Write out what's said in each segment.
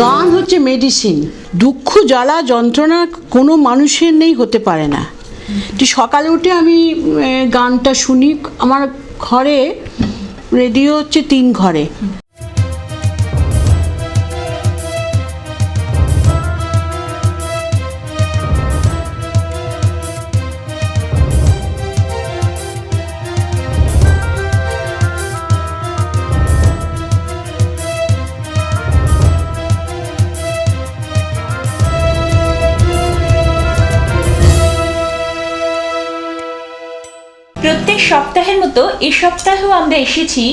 গান হচ্ছে মেডিসিন। দুঃখ জ্বালা যন্ত্রণা কোনো মানুষের নেই, হতে পারে না। সকালে উঠে আমি গানটা শুনি। আমার ঘরে রেডিও হচ্ছে 3 ঘরে। প্রত্যেক সপ্তাহের মতো এই সপ্তাহেও আমরা এসেছি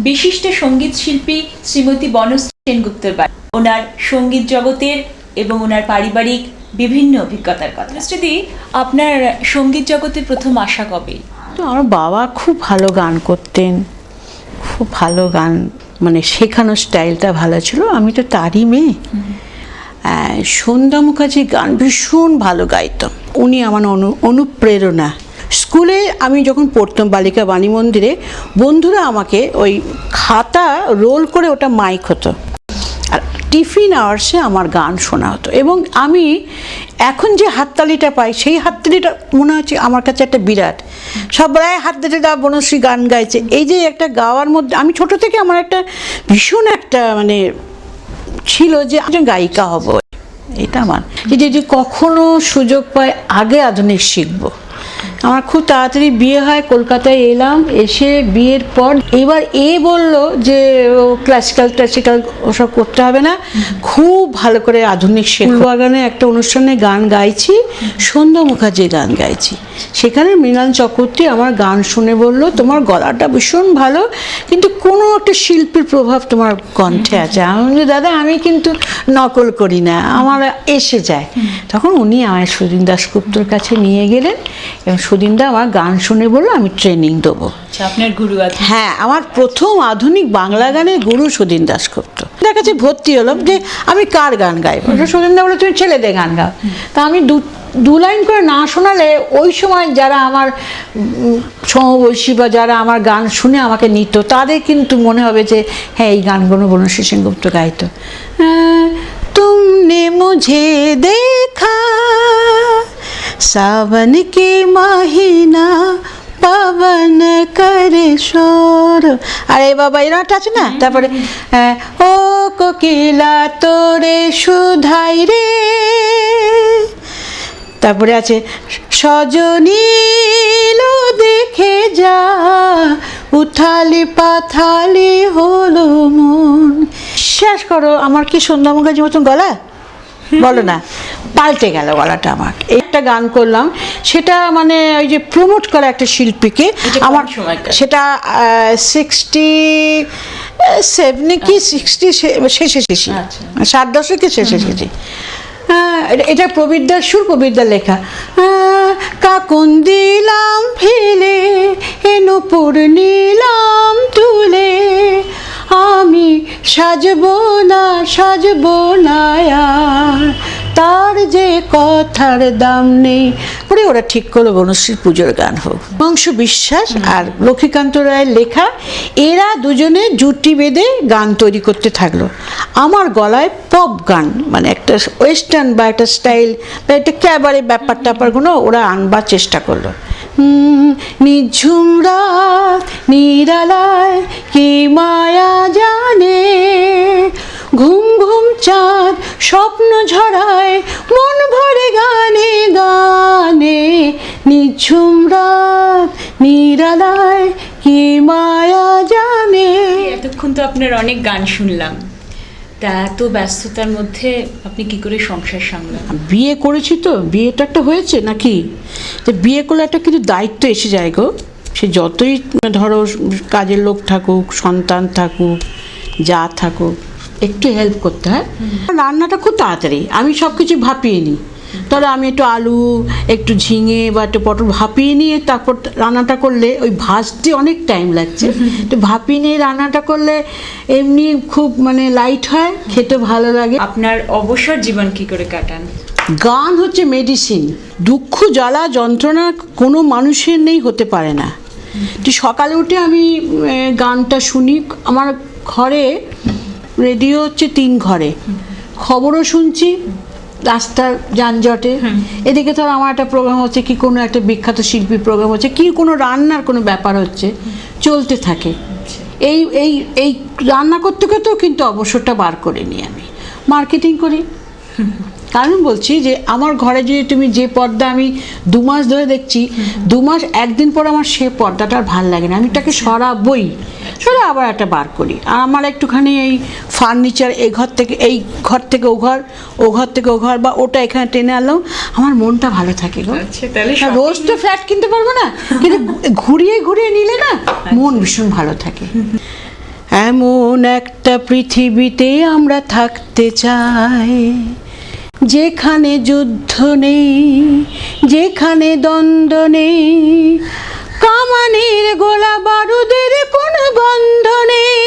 বিশিষ্ট সঙ্গীত শিল্পী শ্রীমতী বনশ্রী সেনগুপ্তর বাড়ি। ওনার সঙ্গীত জগতের এবং ওনার পারিবারিক বিভিন্ন অভিজ্ঞতার কথা। যদি আপনার সঙ্গীত জগতের প্রথম আশা কবে? তো আমার বাবা খুব ভালো গান করতেন, খুব ভালো গান, মানে শেখানোর স্টাইলটা ভালো ছিল। আমি তো তারই মেয়ে। সন্ধ্যা মুখার্জির গান ভীষণ ভালো গাইতাম। উনি আমার অনুপ্রেরণা। স্কুলে আমি যখন পড়তাম বালিকা বাণী মন্দিরে, বন্ধুরা আমাকে ওই খাতা রোল করে, ওটা মাইক হতো, আর টিফিন আওয়ার্সে আমার গান শোনা হতো। এবং আমি এখন যে হাততালিটা পাই, সেই হাততালিটা মনে হচ্ছে আমার কাছে একটা বিরাট। সবাই হাততালি দা, বনশ্রী গান গাইছে। এই যে একটা গাওয়ার মধ্যে, আমি ছোট থেকে আমার একটা ভীষণ একটা মানে ছিল যে একজন গায়িকা হব। এটা আমার যদি কখনো সুযোগ পাই আগে আধুনিক শিখবো। আমার খুব তাড়াতাড়ি বিয়ে হয়, কলকাতায় এলাম। এসে বিয়ের পর এবার বলল যে ও ক্লাসিক্যাল ওসব করতে হবে না, খুব ভালো করে আধুনিক ফুলবাগানে একটা অনুষ্ঠানে গান গাইছি, সন্ধ্যা মুখার্জির গান গাইছি। সেখানে মৃণাল চক্রবর্তী আমার গান শুনে বলল, তোমার গলাটা ভীষণ ভালো, কিন্তু কোনো একটা শিল্পীর প্রভাব তোমার কণ্ঠে আছে। আমি বলছি, দাদা আমি কিন্তু নকল করি না, আমার এসে যায়। তখন উনি আমায় সুদিন দাশগুপ্তর কাছে নিয়ে গেলেন এবং সুদিনদা আমার গান শুনে বললো আমি ট্রেনিং দেবো। আপনার গুরু আছে? হ্যাঁ, আমার প্রথম আধুনিক বাংলা গানের গুরু সুদিন দাশগুপ্ত। তার কাছে ভর্তি হলাম যে আমি কার গান গাইব। সুদিনদা বলে তুমি ছেলেদের গান গাও। তা আমি দু লাইন করে না শোনালে ওই সময় যারা আমার সমবয়সী বা যারা আমার গান শুনে আমাকে নিত, তাদের কিন্তু মনে হবে যে হ্যাঁ এই গানগুলো বনশ্রী সেনগুপ্ত গাইতো। तुमने मुझे देखा सावन के महीना पवन करे शोर, अरे बाबा এরাটা আছে না। তারপরে ও কোকিলা তোরে সুধাই রে, তারপরে আছে সজনী লো দেখে যা উথালি পাথালি হলো মন। বিশ্বাস করো আমার কি সন্ধ্যা মুখার্জির মতন গলা? বলো না, পাল্টে গেল গলাটা আমার। একটা গান করলাম, সেটা মানে ওই যে প্রমোট করা একটা শিল্পীকে। আমার সেটা 67 কি 60 শেষে 60 দশকে শেষে। এটা প্রবীরদার সুর, প্রবীরদার লেখা। কাকুন দিলাম ফেলে নূপুর নিলাম তুলে, আমি সাজবো না আর, তার যে কথার দাম নেই। পরে ওরা ঠিক করলো বনশ্রীর পুজোর গান হোক। বংশ বিশ্বাস আর লক্ষ্মীকান্ত রায়ের লেখা, এরা দুজনে জুটি বেঁধে গান তৈরি করতে থাকলো। আমার গলায় পপ গান, মানে একটা ওয়েস্টার্ন বা একটা স্টাইল বা একটা ক্যাবারে ব্যাপার ট্যাপারগুলো ওরা আনবার চেষ্টা করলো। নিঝুম রাত নিরালায় কি মায়া জানে, ঘুম ঘুম চাঁদ স্বপ্ন ঝরায় মন ভরে গানে গানে, নিঝুম রাত নিরালায় কি মায়া জানে। এতক্ষণ তো আপনার অনেক গান শুনলাম, তা এত ব্যস্ততার মধ্যে আপনি কি করে সংসার সামলান? বিয়ে করেছি তো, বিয়েটা একটা হয়েছে নাকি, যে বিয়ে করলে একটা কিন্তু দায়িত্ব এসে যায় গো। সে যতই ধরো কাজের লোক থাকুক, সন্তান থাকুক, যা থাকুক, একটু হেল্প করতে হয়। রান্নাটা খুব তাড়াতাড়ি, আমি সব কিছু ভাপিয়ে নিই। তাহলে আমি একটু আলু, একটু ঝিঙে বা একটু পটল ভাপিয়ে নিয়ে তারপর রান্নাটা করলে, ওই ভাজতে অনেক টাইম লাগছে, একটু ভাপিয়ে নিয়ে রান্নাটা করলে এমনি খুব মানে লাইট হয়, খেতে ভালো লাগে। আপনার অবসর জীবন কি করে কাটান? গান হচ্ছে মেডিসিন। দুঃখ জ্বালা যন্ত্রণা কোনো মানুষের নেই, হতে পারে না। সকালে উঠে আমি গানটা শুনি। আমার ঘরে রেডিও হচ্ছে 3 ঘরে। খবরও শুনছি রাস্তার যানজটে, এদিকে ধর আমার একটা প্রোগ্রাম হচ্ছে, কি কোনো একটা বিখ্যাত শিল্পীর প্রোগ্রাম হচ্ছে, কি কোনো রান্নার কোনো ব্যাপার হচ্ছে, চলতে থাকে। এই এই এই রান্না করতে করতেও কিন্তু অবসরটা বার করে নিই আমি, মার্কেটিং করি। কারণ বলছি যে আমার ঘরে যদি তুমি যে পর্দা আমি 2 মাস ধরে দেখছি, 2 মাস একদিন পর আমার সে পর্দাটা আর ভাল লাগে না, আমি তাকে সরাবই, সরে আবার একটা বার করি। আর আমার একটুখানি এই ফার্নিচার, এই ঘর থেকে ও ঘর, ও ঘর থেকে ও ঘর, বা ওটা এখানে টেনে আনলাম, আমার মনটা ভালো থাকে গো। তাহলে আর রোজ তো ফ্ল্যাট কিনতে পারবো না, কিন্তু ঘুরিয়ে ঘুরিয়ে নিলে না মন ভীষণ ভালো থাকে। এমন একটা পৃথিবীতে আমরা থাকতে চাই, যেখানে যুদ্ধ নেই, যেখানে দ্বন্দ্ব নেই, কামানের গোলা বারুদের কোনো গন্ধ নেই,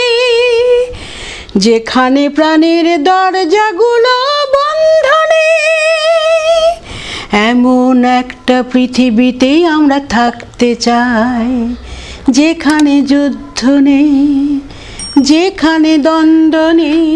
যেখানে প্রাণের দরজাগুলো বন্ধ নেই। এমন একটা পৃথিবীতেই আমরা থাকতে চাই, যেখানে যুদ্ধ নেই, যেখানে দ্বন্দ্ব নেই।